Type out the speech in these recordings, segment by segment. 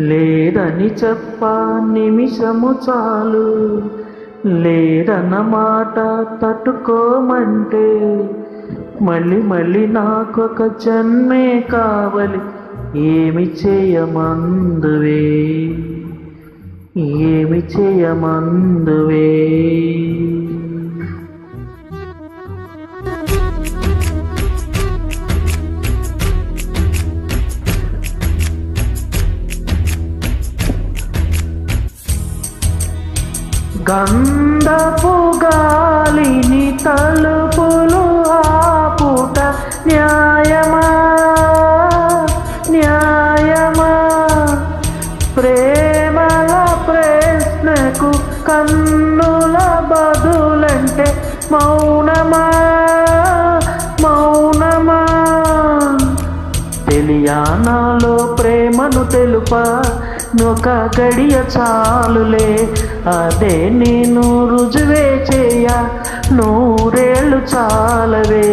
లేదని చెప్ప నిమిషము చాలు, లేదన్న మాట తట్టుకోమంటే మళ్ళీ మళ్ళీ నాకొక జన్మే కావాలి. ఏమి చేయమందువే, ఏమి చేయమందువే. గంధపు గాలిని తలుపులు ఆపుట న్యాయమా, న్యాయమా? ప్రేమల ప్రశ్నకు కన్నుల బదులంటే మౌనమా, మౌనమా? తెలియానాలో ప్రేమను తెలుపా ఒక గడియ చాలులే, అదే నేను రుజువే చేయ నూరేళ్ళు చాలవే.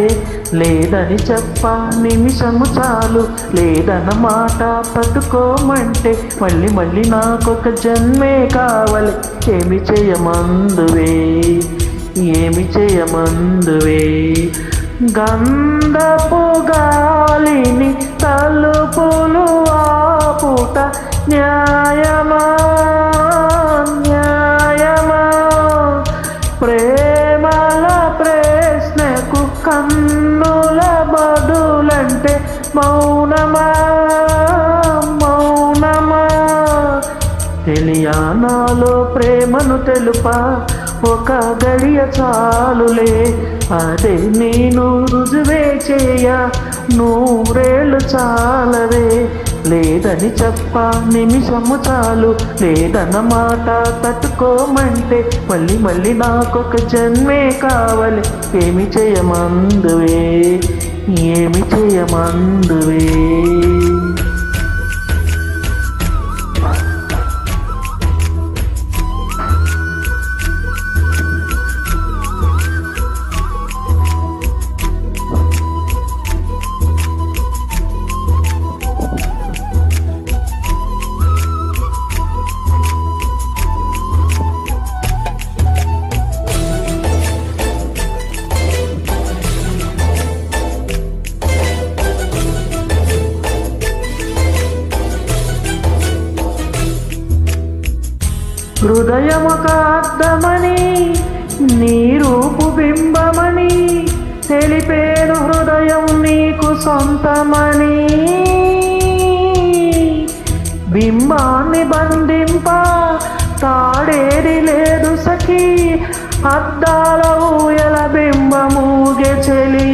లేదని చెప్ప నిమిషము చాలు, లేదన్న మాట పట్టుకోమంటే మళ్ళీ మళ్ళీ నాకొక జన్మే కావాలి. ఏమి చేయమందువే, ఏమి చేయమందువే. గంధపు గాలిని తలుపులు ఆపుట న్యాయమా, న్యాయమా? ప్రేమల ప్రశ్నకు కన్నుల బదులంటే మౌనమా, మౌనమా? తెలియానాలో ప్రేమను తెలుపా ఒక గడియ చాలులే, అదే నేను రుజువే చేయ నూరేళ్ళు చాలవే. లేదని చెప్ప నిమిషము చాలు, లేదన్న మాట తట్టుకోమంటే మళ్ళీ మళ్ళీ నాకొక జన్మే కావాలి. ఏమి చేయమందువే, ఏమి చేయమందువే. హృదయమొక అర్థమని నీ రూపు బింబమని తెలిపేను, హృదయం నీకు సొంతమని. బింబాన్ని బంధింప తాడేది లేదు సఖీ, అద్దాల ఊయల బింబమూగే చెలి.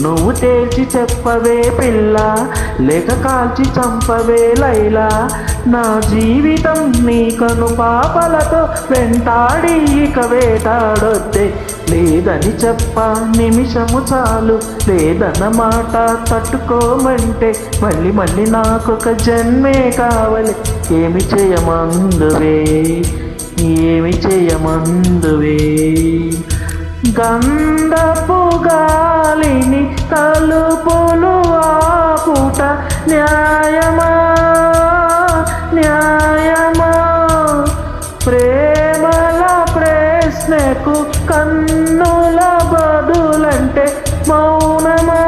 నువ్వు తేల్చి చెప్పవే పిల్ల, లేక కాల్చి చంపవే లైలా. నా జీవితం నీ కను పాపలతో వెంటాడి ఇక వేటాడొద్దే. లేదని చెప్ప నిమిషము చాలు, లేదన్న మాట తట్టుకోమంటే మళ్ళీ మళ్ళీ నాకొక జన్మే కావాలి. ఏమి చేయమందువే, ఏమి చేయమందువే. గంధపు గాలిని తలుపులు ఆపుట న్యాయమా, న్యాయమా? ప్రేమల ప్రశ్నకు కన్నుల బదులంటే మౌనమా,